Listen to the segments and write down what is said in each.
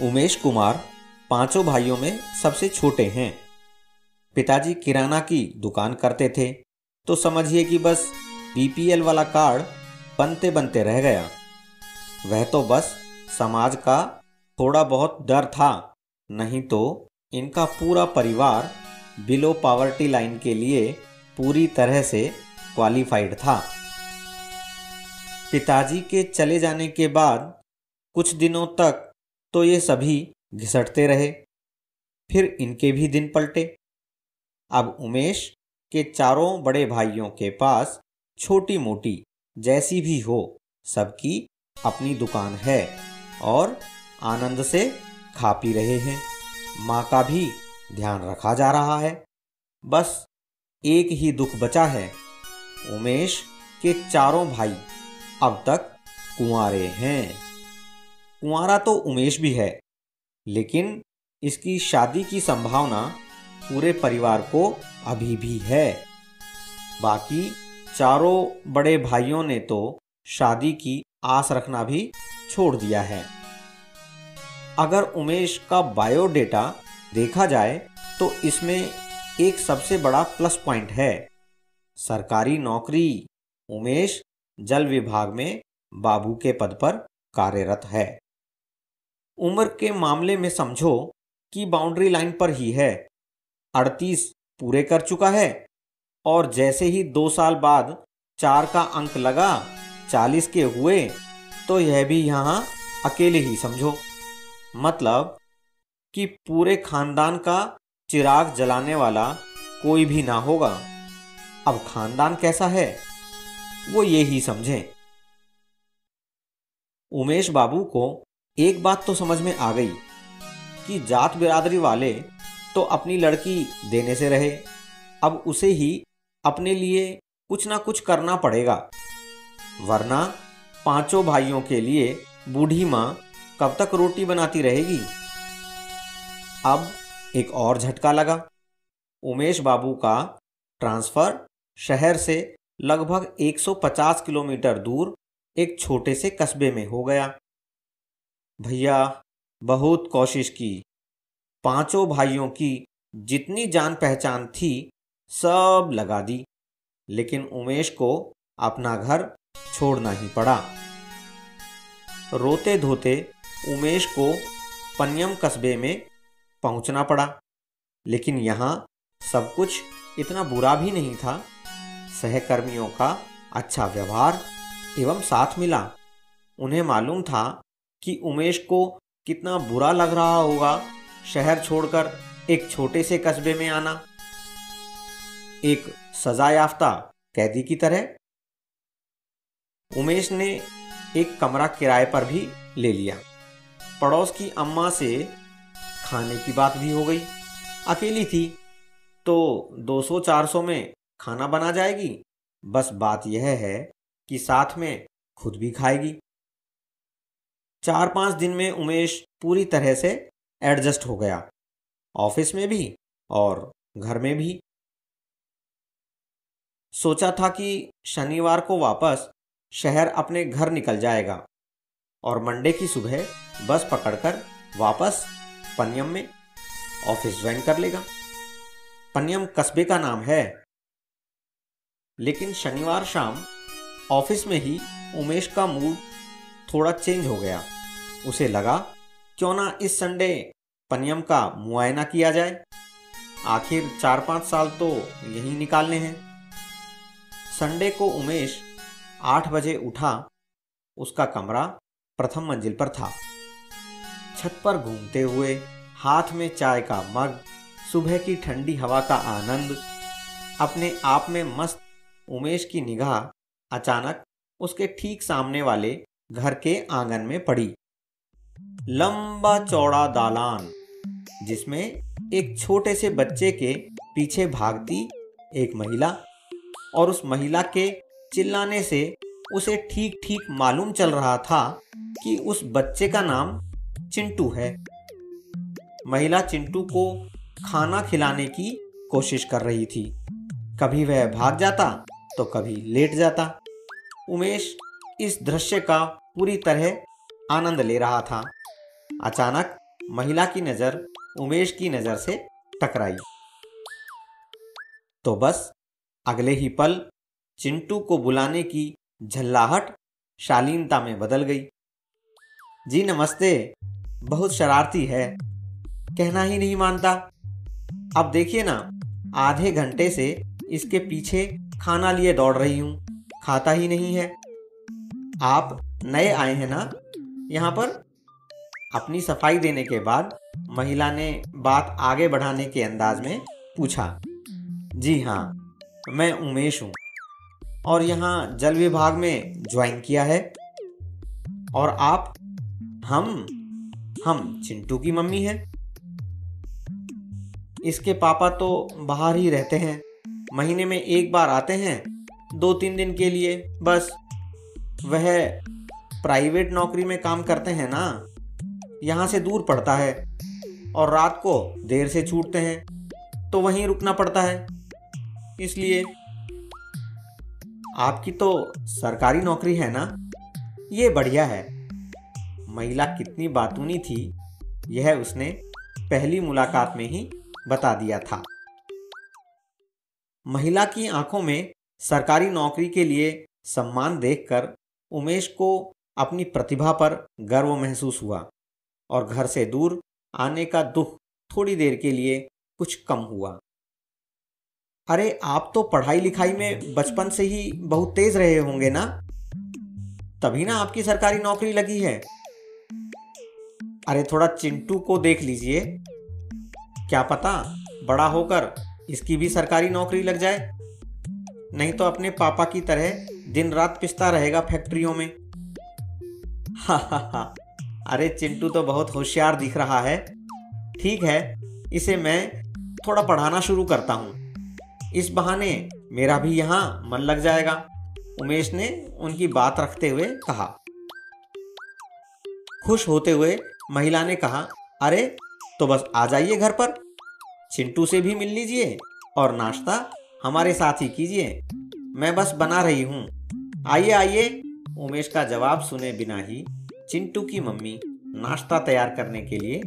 उमेश कुमार पांचों भाइयों में सबसे छोटे हैं। पिताजी किराना की दुकान करते थे, तो समझिए कि बस बीपीएल वाला कार्ड बनते बनते रह गया। वह तो बस समाज का थोड़ा बहुत डर था, नहीं तो इनका पूरा परिवार बिलो पॉवर्टी लाइन के लिए पूरी तरह से क्वालिफाइड था। पिताजी के चले जाने के बाद कुछ दिनों तक तो ये सभी घिसटते रहे, फिर इनके भी दिन पलटे। अब उमेश के चारों बड़े भाइयों के पास छोटी मोटी जैसी भी हो सबकी अपनी दुकान है और आनंद से खा पी रहे हैं। माँ का भी ध्यान रखा जा रहा है। बस एक ही दुख बचा है, उमेश के चारों भाई अब तक कुंवारे हैं। कुंवारा तो उमेश भी है, लेकिन इसकी शादी की संभावना पूरे परिवार को अभी भी है। बाकी चारों बड़े भाइयों ने तो शादी की आस रखना भी छोड़ दिया है। अगर उमेश का बायोडेटा देखा जाए तो इसमें एक सबसे बड़ा प्लस पॉइंट है, सरकारी नौकरी। उमेश जल विभाग में बाबू के पद पर कार्यरत है। उम्र के मामले में समझो कि बाउंड्री लाइन पर ही है। 38 पूरे कर चुका है और जैसे ही 2 साल बाद 4 का अंक लगा, 40 के हुए, तो यह भी यहाँ अकेले ही समझो। मतलब कि पूरे खानदान का चिराग जलाने वाला कोई भी ना होगा। अब खानदान कैसा है वो ये ही समझें। उमेश बाबू को एक बात तो समझ में आ गई कि जात बिरादरी वाले तो अपनी लड़की देने से रहे, अब उसे ही अपने लिए कुछ ना कुछ करना पड़ेगा, वरना पांचों भाइयों के लिए बूढ़ी माँ कब तक रोटी बनाती रहेगी। अब एक और झटका लगा। उमेश बाबू का ट्रांसफर शहर से लगभग 150 किलोमीटर दूर एक छोटे से कस्बे में हो गया। भैया बहुत कोशिश की, पांचों भाइयों की जितनी जान पहचान थी सब लगा दी, लेकिन उमेश को अपना घर छोड़ना ही पड़ा। रोते धोते उमेश को पन्यम कस्बे में पहुंचना पड़ा, लेकिन यहाँ सब कुछ इतना बुरा भी नहीं था। सहकर्मियों का अच्छा व्यवहार एवं साथ मिला। उन्हें मालूम था कि उमेश को कितना बुरा लग रहा होगा शहर छोड़कर एक छोटे से कस्बे में आना, एक सजा याफ्ता कैदी की तरह। उमेश ने एक कमरा किराए पर भी ले लिया। पड़ोस की अम्मा से खाने की बात भी हो गई। अकेली थी तो 200-400 में खाना बना जाएगी। बस बात यह है कि साथ में खुद भी खाएगी। 4-5 दिन में उमेश पूरी तरह से एडजस्ट हो गया, ऑफिस में भी और घर में भी। सोचा था कि शनिवार को वापस शहर अपने घर निकल जाएगा और मंडे की सुबह बस पकड़कर वापस पन्यम में ऑफिस ज्वाइन कर लेगा। पन्यम कस्बे का नाम है। लेकिन शनिवार शाम ऑफिस में ही उमेश का मूड थोड़ा चेंज हो गया। उसे लगा क्यों ना इस संडे पन्यम का मुआयना किया जाए, आखिर 4-5 साल तो यहीं निकालने हैं। संडे को उमेश 8 बजे उठा। उसका कमरा प्रथम मंजिल पर था। छत पर घूमते हुए हाथ में चाय का मग, सुबह की ठंडी हवा का आनंद, अपने आप में मस्त उमेश की निगाह अचानक उसके ठीक सामने वाले घर के आंगन में पड़ी। लंबा चौड़ा दालान, जिसमें एक छोटे से बच्चे के पीछे भागती एक महिला, और उस महिला के चिल्लाने से उसे ठीक ठीक मालूम चल रहा था कि उस बच्चे का नाम चिंटू है। महिला चिंटू को खाना खिलाने की कोशिश कर रही थी। कभी वह भाग जाता तो कभी लेट जाता। उमेश इस दृश्य का पूरी तरह आनंद ले रहा था। अचानक महिला की नज़र उमेश की नज़र से टकराई तो बस अगले ही पल चिंटू को बुलाने की झल्लाहट शालीनता में बदल गई। जी नमस्ते, बहुत शरारती है, कहना ही नहीं मानता। अब देखिए ना, आधे घंटे से इसके पीछे खाना लिए दौड़ रही हूँ, खाता ही नहीं है। आप नए आए हैं ना यहाँ पर? अपनी सफाई देने के बाद महिला ने बात आगे बढ़ाने के अंदाज में पूछा। जी हाँ, मैं उमेश हूँ और यहाँ जल विभाग में ज्वाइन किया है। और आप? हम चिंटू की मम्मी हैं। इसके पापा तो बाहर ही रहते हैं, महीने में एक बार आते हैं, 2-3 दिन के लिए बस। वह प्राइवेट नौकरी में काम करते हैं ना, यहाँ से दूर पड़ता है और रात को देर से छूटते हैं तो वहीं रुकना पड़ता है, इसलिए। आपकी तो सरकारी नौकरी है ना, ये बढ़िया है। महिला कितनी बातूनी थी यह उसने पहली मुलाकात में ही बता दिया था। महिला की आंखों में सरकारी नौकरी के लिए सम्मान देखकर उमेश को अपनी प्रतिभा पर गर्व महसूस हुआ और घर से दूर आने का दुख थोड़ी देर के लिए कुछ कम हुआ। अरे आप तो पढ़ाई लिखाई में बचपन से ही बहुत तेज रहे होंगे ना, तभी ना आपकी सरकारी नौकरी लगी है। अरे थोड़ा चिंटू को देख लीजिए, क्या पता बड़ा होकर इसकी भी सरकारी नौकरी लग जाए, नहीं तो अपने पापा की तरह दिन रात पिसता रहेगा फैक्ट्रियों में। हा हा हा, अरे चिंटू तो बहुत होशियार दिख रहा है। ठीक है, इसे मैं थोड़ा पढ़ाना शुरू करता हूँ, इस बहाने मेरा भी यहाँ मन लग जाएगा, उमेश ने उनकी बात रखते हुए कहा। खुश होते हुए महिला ने कहा, अरे तो बस आ जाइए घर पर, चिंटू से भी मिल लीजिए और नाश्ता हमारे साथ ही कीजिए, मैं बस बना रही हूँ, आइए आइए। उमेश का जवाब सुने बिना ही चिंटू की मम्मी नाश्ता तैयार करने के लिए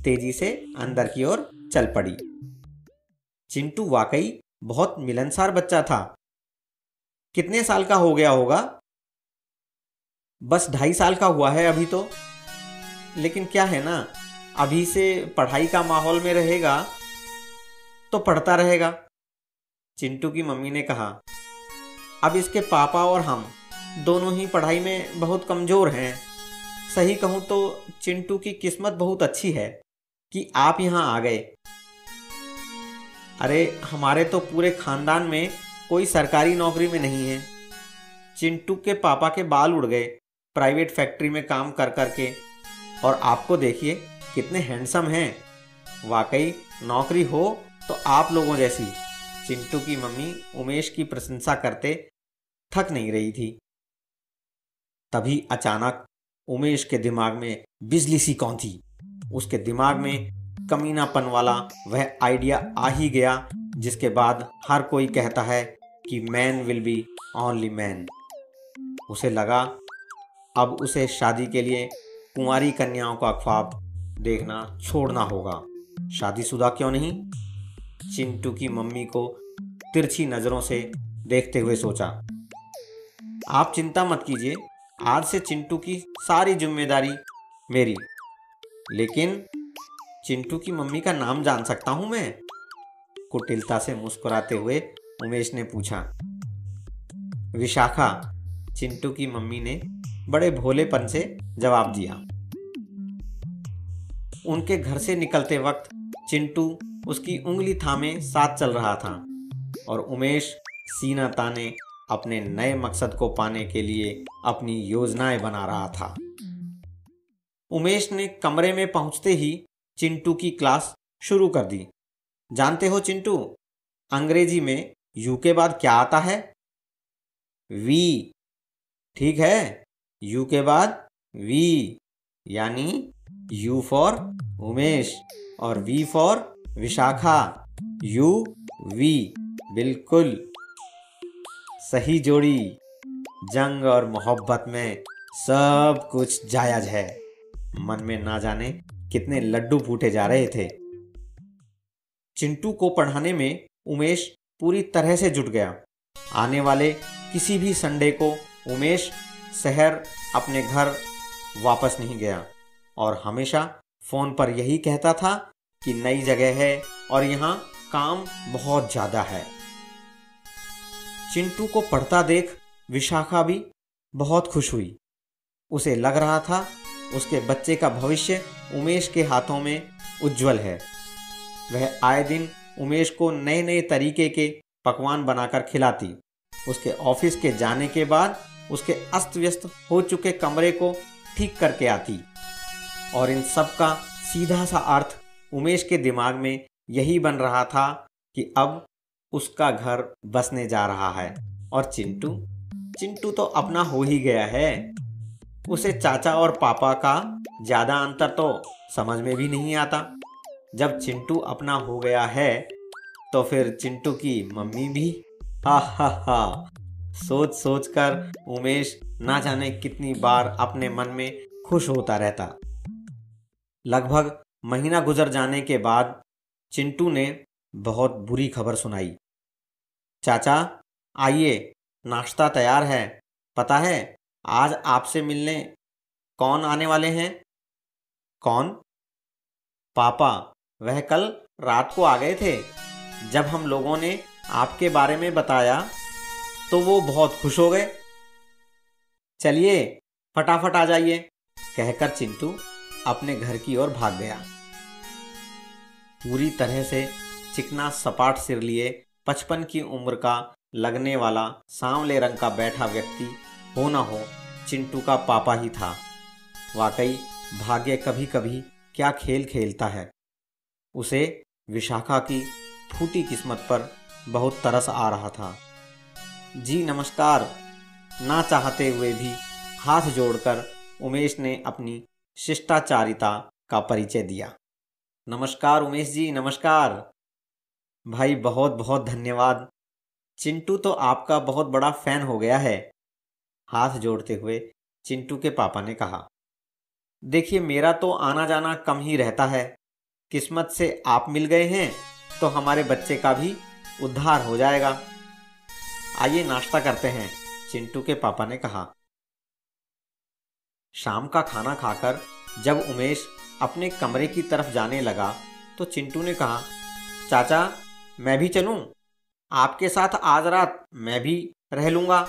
तेजी से अंदर की ओर चल पड़ी। चिंटू वाकई बहुत मिलनसार बच्चा था। कितने साल का हो गया होगा? बस 2.5 साल का हुआ है अभी तो। लेकिन क्या है ना, अभी से पढ़ाई का माहौल में रहेगा तो पढ़ता रहेगा, चिंटू की मम्मी ने कहा। अब इसके पापा और हम दोनों ही पढ़ाई में बहुत कमज़ोर हैं। सही कहूँ तो चिंटू की किस्मत बहुत अच्छी है कि आप यहाँ आ गए। अरे हमारे तो पूरे खानदान में कोई सरकारी नौकरी में नहीं है। चिंटू के पापा के बाल उड़ गए प्राइवेट फैक्ट्री में काम कर कर के, और आपको देखिए कितने हैंडसम हैं। वाकई नौकरी हो तो आप लोगों जैसी। चिंटू की मम्मी उमेश की प्रशंसा करते थक नहीं रही थी। तभी अचानक उमेश के दिमाग में बिजली सी कौंधी। उसके दिमाग में कमीनापन वाला वह आइडिया आ ही गया जिसके बाद हर कोई कहता है कि man will be only man. उसे लगा अब उसे शादी के लिए कुंवारी कन्याओं का ख्वाब देखना छोड़ना होगा। शादीशुदा क्यों नहीं? चिंटू की मम्मी को तिरछी नज़रों से देखते हुए सोचा। आप चिंता मत कीजिए, आज से चिंटू की सारी जिम्मेदारी मेरी। लेकिन चिंटू की मम्मी का नाम जान सकता हूं मैं? कुटिलता से मुस्कुराते हुए उमेश ने पूछा। विशाखा, चिंटू की मम्मी ने बड़े भोलेपन से जवाब दिया। उनके घर से निकलते वक्त चिंटू उसकी उंगली थामे साथ चल रहा था और उमेश सीना ताने अपने नए मकसद को पाने के लिए अपनी योजनाएं बना रहा था। उमेश ने कमरे में पहुंचते ही चिंटू की क्लास शुरू कर दी। जानते हो चिंटू, अंग्रेजी में यू के बाद क्या आता है? वी। ठीक है, यू के बाद वी, यानी यू फॉर उमेश और V for Vishakha. U V, बिल्कुल सही जोड़ी। जंग और मोहब्बत में सब कुछ जायज है। मन में ना जाने कितने लड्डू फूटे जा रहे थे। चिंटू को पढ़ाने में उमेश पूरी तरह से जुट गया। आने वाले किसी भी संडे को उमेश शहर अपने घर वापस नहीं गया और हमेशा फ़ोन पर यही कहता था कि नई जगह है और यहाँ काम बहुत ज़्यादा है। चिंटू को पढ़ता देख विशाखा भी बहुत खुश हुई। उसे लग रहा था उसके बच्चे का भविष्य उमेश के हाथों में उज्जवल है। वह आए दिन उमेश को नए नए तरीके के पकवान बनाकर खिलाती। उसके ऑफिस के जाने के बाद उसके अस्त व्यस्त हो चुके कमरे को ठीक करके आती और इन सब का सीधा सा अर्थ उमेश के दिमाग में यही बन रहा था कि अब उसका घर बसने जा रहा है और चिंटू तो अपना हो ही गया है। उसे चाचा और पापा का ज़्यादा अंतर तो समझ में भी नहीं आता। जब चिंटू अपना हो गया है तो फिर चिंटू की मम्मी भी। हा हा हा। सोच सोच कर उमेश ना जाने कितनी बार अपने मन में खुश होता रहता। लगभग महीना गुजर जाने के बाद चिंटू ने बहुत बुरी खबर सुनाई। चाचा आइए, नाश्ता तैयार है। पता है आज आपसे मिलने कौन आने वाले हैं? कौन? पापा। वह कल रात को आ गए थे। जब हम लोगों ने आपके बारे में बताया तो वो बहुत खुश हो गए। चलिए फटाफट आ जाइए, कहकर चिंटू अपने घर की ओर भाग गया। पूरी तरह से चिकना सपाट सिर लिए 55 की उम्र का लगने वाला सांवले रंग का बैठा व्यक्ति हो न हो चिंटू का पापा ही था। वाकई भाग्य कभी कभी क्या खेल खेलता है। उसे विशाखा की फूटी किस्मत पर बहुत तरस आ रहा था। जी नमस्कार। ना चाहते हुए भी हाथ जोड़कर उमेश ने अपनी शिष्टाचारिता का परिचय दिया। नमस्कार उमेश जी, नमस्कार। भाई बहुत बहुत धन्यवाद। चिंटू तो आपका बहुत बड़ा फैन हो गया है, हाथ जोड़ते हुए चिंटू के पापा ने कहा। देखिए मेरा तो आना जाना कम ही रहता है। किस्मत से आप मिल गए हैं तो हमारे बच्चे का भी उद्धार हो जाएगा। आइए नाश्ता करते हैं, चिंटू के पापा ने कहा। शाम का खाना खाकर जब उमेश अपने कमरे की तरफ जाने लगा तो चिंटू ने कहा, चाचा मैं भी चलूं? आपके साथ आज रात मैं भी रह लूँगा।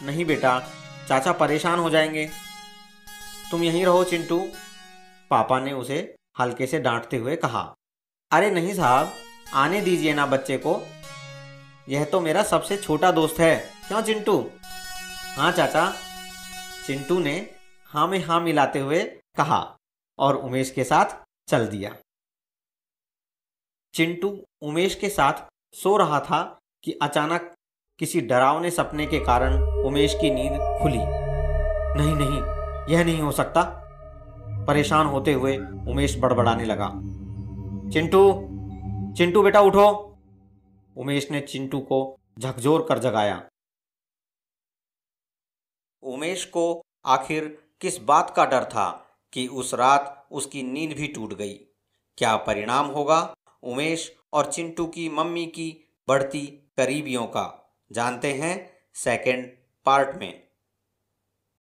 नहीं बेटा, चाचा परेशान हो जाएंगे। तुम यहीं रहो चिंटू, पापा ने उसे हल्के से डांटते हुए कहा। अरे नहीं साहब, आने दीजिए ना बच्चे को। यह तो मेरा सबसे छोटा दोस्त है, क्यों चिंटू? हाँ चाचा, चिंटू ने हाँ में हाँ मिलाते हुए कहा और उमेश के साथ चल दिया। चिंटू उमेश के साथ सो रहा था कि अचानक किसी डरावने सपने के कारण उमेश की नींद खुली। नहीं नहीं, यह नहीं हो सकता। परेशान होते हुए उमेश बड़बड़ाने लगा। चिंटू, चिंटू बेटा उठो। उमेश ने चिंटू को झकझोर कर जगाया। उमेश को आखिर किस बात का डर था कि उस रात उसकी नींद भी टूट गई। क्या परिणाम होगा उमेश और चिंटू की मम्मी की बढ़ती करीबियों का, जानते हैं सेकंड पार्ट में।